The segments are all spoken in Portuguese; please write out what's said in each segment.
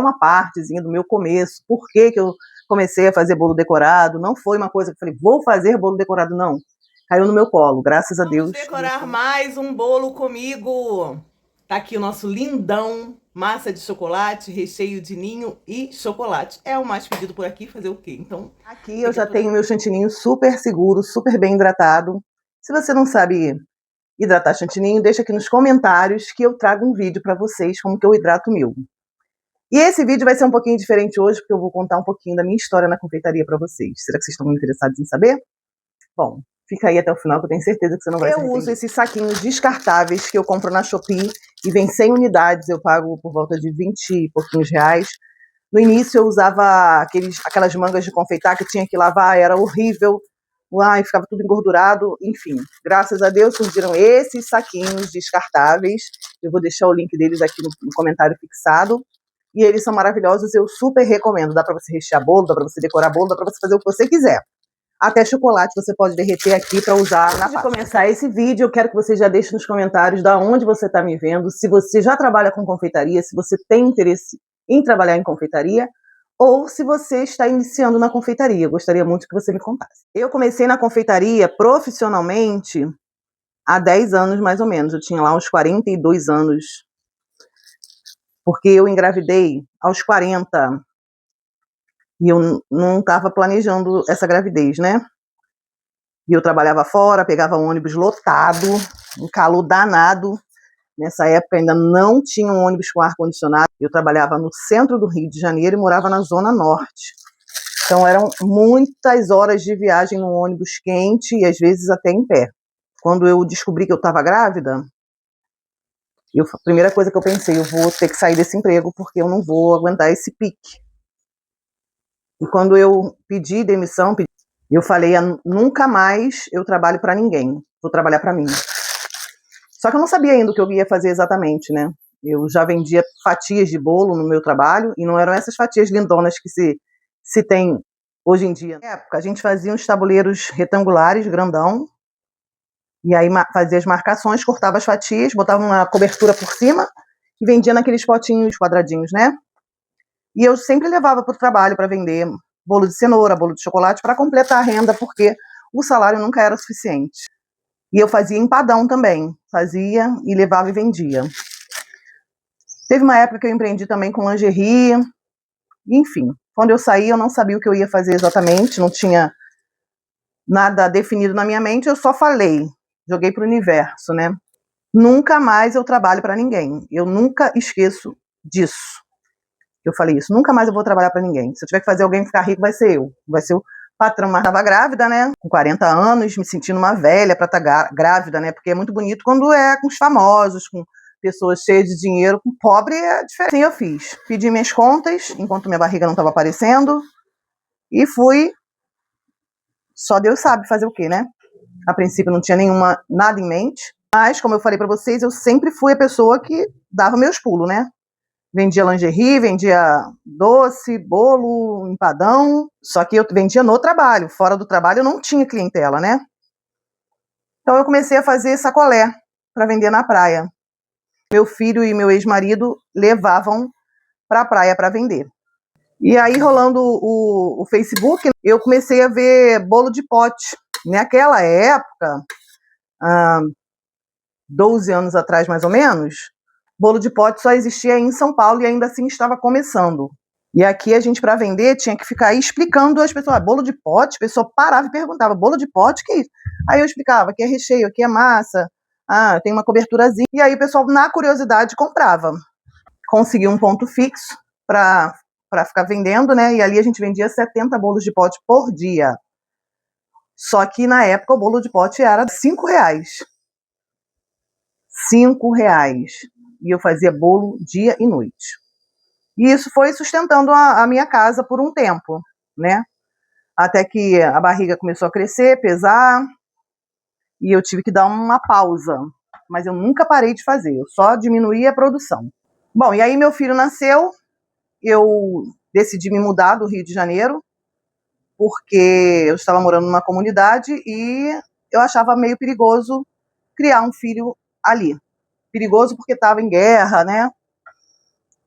uma partezinha do meu começo, por que que eu comecei a fazer bolo decorado, não foi uma coisa que eu falei, vou fazer bolo decorado, não. Caiu no meu colo, graças a Deus. Vamos decorar mais um bolo comigo. Tá aqui o nosso lindão, massa de chocolate, recheio de ninho e chocolate. É o mais pedido por aqui, fazer o quê? Então, aqui eu já tenho meu chantininho super seguro, super bem hidratado. Se você não sabe hidratar chantininho, deixa aqui nos comentários que eu trago um vídeo para vocês como que eu hidrato o meu. E esse vídeo vai ser um pouquinho diferente hoje, porque eu vou contar um pouquinho da minha história na confeitaria para vocês. Será que vocês estão interessados em saber? Bom, fica aí até o final que eu tenho certeza que você não vai se arrepender. Eu uso esses saquinhos descartáveis que eu compro na Shopee e vem 100 unidades, eu pago por volta de 20 e pouquinhos reais. No início eu usava aquelas mangas de confeitar que tinha que lavar, era horrível. Ai, ficava tudo engordurado, enfim. Graças a Deus surgiram esses saquinhos descartáveis. Eu vou deixar o link deles aqui no comentário fixado. E eles são maravilhosos, eu super recomendo. Dá pra você rechear bolo, dá pra você decorar bolo, dá pra você fazer o que você quiser. Até chocolate você pode derreter aqui para usar na pasta. Antes de começar esse vídeo, eu quero que você já deixe nos comentários de onde você está me vendo, se você já trabalha com confeitaria, se você tem interesse em trabalhar em confeitaria, ou se você está iniciando na confeitaria. Eu gostaria muito que você me contasse. Eu comecei na confeitaria profissionalmente há 10 anos, mais ou menos. Eu tinha lá uns 42 anos, porque eu engravidei aos 40. E eu não estava planejando essa gravidez, né? E eu trabalhava fora, pegava ônibus lotado, um calor danado. Nessa época ainda não tinha um ônibus com ar-condicionado. Eu trabalhava no centro do Rio de Janeiro e morava na Zona Norte. Então eram muitas horas de viagem no ônibus quente e às vezes até em pé. Quando eu descobri que eu estava grávida, a primeira coisa que eu pensei, eu vou ter que sair desse emprego porque eu não vou aguentar esse pique. E quando eu pedi demissão, eu falei, nunca mais eu trabalho para ninguém, vou trabalhar para mim. Só que eu não sabia ainda o que eu ia fazer exatamente, né? Eu já vendia fatias de bolo no meu trabalho, e não eram essas fatias lindonas que se tem hoje em dia. Na época, a gente fazia uns tabuleiros retangulares, grandão, e aí fazia as marcações, cortava as fatias, botava uma cobertura por cima, e vendia naqueles potinhos quadradinhos, né? E eu sempre levava para o trabalho para vender bolo de cenoura, bolo de chocolate, para completar a renda, porque o salário nunca era suficiente. E eu fazia empadão também, fazia e levava e vendia. Teve uma época que eu empreendi também com lingerie, enfim. Quando eu saí, eu não sabia o que eu ia fazer exatamente, não tinha nada definido na minha mente, eu só falei, joguei para o universo, né? Nunca mais eu trabalho para ninguém, eu nunca esqueço disso. Eu falei isso, nunca mais eu vou trabalhar para ninguém. Se eu tiver que fazer alguém ficar rico, vai ser eu. Vai ser o patrão. Mas estava grávida, né? Com 40 anos, me sentindo uma velha para estar grávida, né? Porque é muito bonito quando é com os famosos, com pessoas cheias de dinheiro. Com pobre é diferente. Assim eu fiz. Pedi minhas contas, enquanto minha barriga não estava aparecendo. E fui. Só Deus sabe fazer o quê, né? A princípio não tinha nada em mente. Mas, como eu falei para vocês, eu sempre fui a pessoa que dava meus pulos, né? Vendia lingerie, vendia doce, bolo, empadão. Só que eu vendia no trabalho. Fora do trabalho eu não tinha clientela, né? Então eu comecei a fazer sacolé para vender na praia. Meu filho e meu ex-marido levavam para a praia para vender. E aí, rolando o Facebook, eu comecei a ver bolo de pote. Naquela época, 12 anos atrás mais ou menos, bolo de pote só existia em São Paulo e ainda assim estava começando. E aqui a gente, para vender, tinha que ficar explicando às pessoas, bolo de pote, a pessoa parava e perguntava, bolo de pote, que é isso? Aí eu explicava, aqui é recheio, aqui é massa, tem uma coberturazinha. E aí o pessoal, na curiosidade, comprava. Consegui um ponto fixo para ficar vendendo, né? E ali a gente vendia 70 bolos de pote por dia. Só que na época o bolo de pote era R$5. R$5. E eu fazia bolo dia e noite. E isso foi sustentando a minha casa por um tempo, né? Até que a barriga começou a crescer, pesar, e eu tive que dar uma pausa. Mas eu nunca parei de fazer, eu só diminuí a produção. Bom, e aí meu filho nasceu, eu decidi me mudar do Rio de Janeiro, porque eu estava morando numa comunidade e eu achava meio perigoso criar um filho ali. Perigoso porque estava em guerra, né?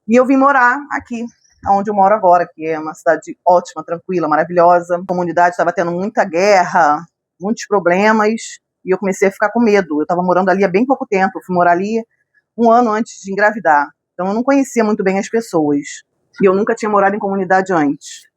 E eu vim morar aqui, onde eu moro agora, que é uma cidade ótima, tranquila, maravilhosa. A comunidade estava tendo muita guerra, muitos problemas, e eu comecei a ficar com medo. Eu estava morando ali há bem pouco tempo, eu fui morar ali um ano antes de engravidar. Então eu não conhecia muito bem as pessoas. E eu nunca tinha morado em comunidade antes.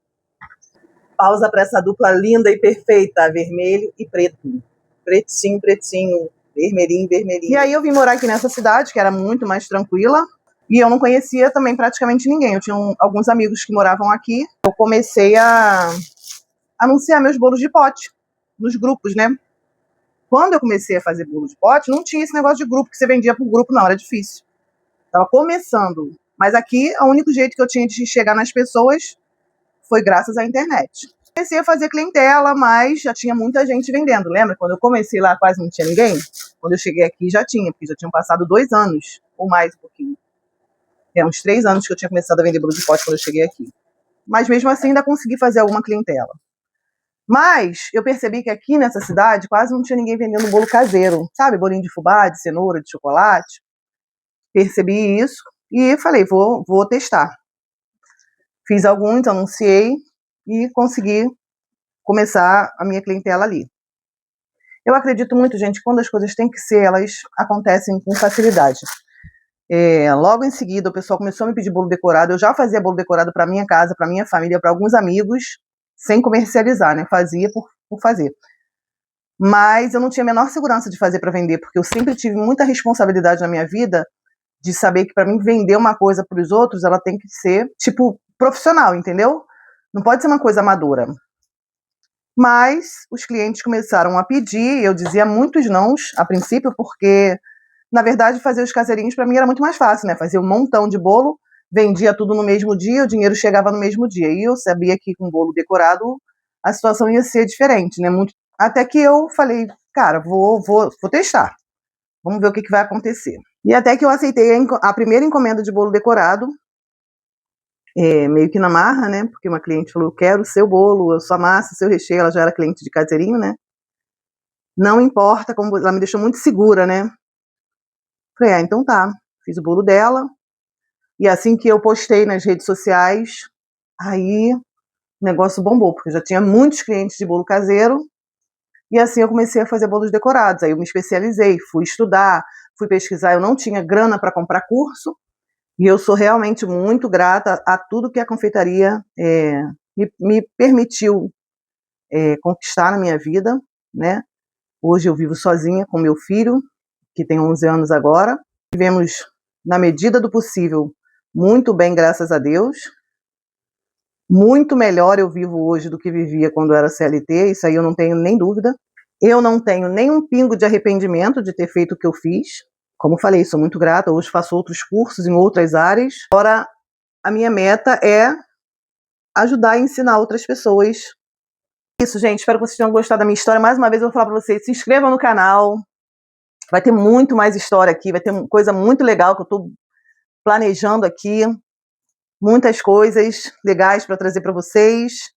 Pausa para essa dupla linda e perfeita, vermelho e preto. Pretinho, pretinho, vermelhinho, vermelhinho. E aí eu vim morar aqui nessa cidade, que era muito mais tranquila, e eu não conhecia também praticamente ninguém. Eu tinha alguns amigos que moravam aqui. Eu comecei a anunciar meus bolos de pote nos grupos, né? Quando eu comecei a fazer bolo de pote, não tinha esse negócio de grupo, que você vendia por grupo, não, era difícil. Estava começando. Mas aqui, o único jeito que eu tinha de chegar nas pessoas foi graças à internet. Comecei a fazer clientela, mas já tinha muita gente vendendo. Lembra? Quando eu comecei lá, quase não tinha ninguém. Quando eu cheguei aqui, já tinha, porque já tinham passado 2 anos, ou mais um pouquinho. Uns 3 anos que eu tinha começado a vender bolo de pote quando eu cheguei aqui. Mas mesmo assim, ainda consegui fazer alguma clientela. Mas eu percebi que aqui nessa cidade quase não tinha ninguém vendendo bolo caseiro. Sabe? Bolinho de fubá, de cenoura, de chocolate. Percebi isso e falei, vou testar. Fiz alguns, anunciei e consegui começar a minha clientela ali. Eu acredito muito, gente, que quando as coisas têm que ser, elas acontecem com facilidade. Logo em seguida, o pessoal começou a me pedir bolo decorado. Eu já fazia bolo decorado para minha casa, para minha família, para alguns amigos, sem comercializar, né? Fazia por fazer. Mas eu não tinha a menor segurança de fazer para vender, porque eu sempre tive muita responsabilidade na minha vida de saber que para mim vender uma coisa para os outros, ela tem que ser, tipo, profissional, entendeu? Não pode ser uma coisa amadora. Mas os clientes começaram a pedir, eu dizia muitos nãos a princípio, porque, na verdade, fazer os caseirinhos para mim era muito mais fácil, né? Fazia um montão de bolo, vendia tudo no mesmo dia, o dinheiro chegava no mesmo dia. E eu sabia que com bolo decorado a situação ia ser diferente, né? Até que eu falei, cara, vou testar. Vamos ver o que vai acontecer. E até que eu aceitei a primeira encomenda de bolo decorado, meio que na marra, né? Porque uma cliente falou, eu quero o seu bolo, a sua massa, o seu recheio. Ela já era cliente de caseirinho, né? Não importa, como ela me deixou muito segura, né? Falei, então tá. Fiz o bolo dela. E assim que eu postei nas redes sociais, aí o negócio bombou, porque eu já tinha muitos clientes de bolo caseiro. E assim eu comecei a fazer bolos decorados. Aí eu me especializei, fui estudar, fui pesquisar. Eu não tinha grana para comprar curso. E eu sou realmente muito grata a tudo que a confeitaria me permitiu conquistar na minha vida, né? Hoje eu vivo sozinha com meu filho, que tem 11 anos agora. Vivemos, na medida do possível, muito bem, graças a Deus. Muito melhor eu vivo hoje do que vivia quando era CLT, isso aí eu não tenho nem dúvida. Eu não tenho nem um pingo de arrependimento de ter feito o que eu fiz. Como falei, sou muito grata, hoje faço outros cursos em outras áreas. Agora, a minha meta é ajudar e ensinar outras pessoas. Isso, gente, espero que vocês tenham gostado da minha história. Mais uma vez eu vou falar para vocês, se inscrevam no canal. Vai ter muito mais história aqui, vai ter coisa muito legal que eu estou planejando aqui. Muitas coisas legais para trazer para vocês.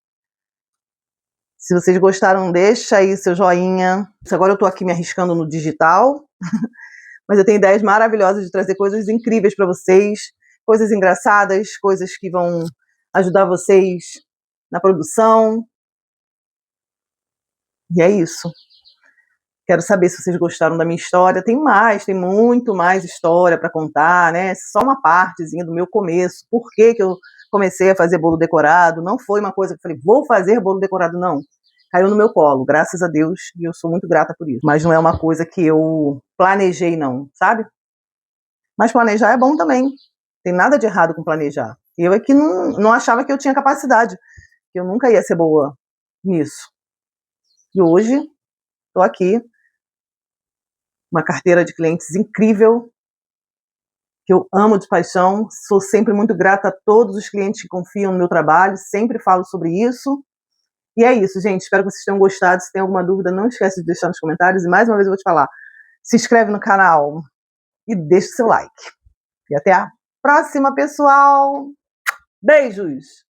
Se vocês gostaram, deixa aí seu joinha. Agora eu estou aqui me arriscando no digital. Mas eu tenho ideias maravilhosas de trazer coisas incríveis para vocês, coisas engraçadas, coisas que vão ajudar vocês na produção. E é isso. Quero saber se vocês gostaram da minha história. Tem muito mais história para contar, né? Só uma partezinha do meu começo. Por que eu comecei a fazer bolo decorado? Não foi uma coisa que eu falei, vou fazer bolo decorado, não. Caiu no meu colo, graças a Deus, e eu sou muito grata por isso. Mas não é uma coisa que eu planejei, não, sabe? Mas planejar é bom também. Tem nada de errado com planejar. Eu é que não achava que eu tinha capacidade, que eu nunca ia ser boa nisso. E hoje, estou aqui, uma carteira de clientes incrível, que eu amo de paixão. Sou sempre muito grata a todos os clientes que confiam no meu trabalho, sempre falo sobre isso. E é isso, gente. Espero que vocês tenham gostado. Se tem alguma dúvida, não esquece de deixar nos comentários. E mais uma vez eu vou te falar, se inscreve no canal e deixa o seu like. E até a próxima, pessoal! Beijos!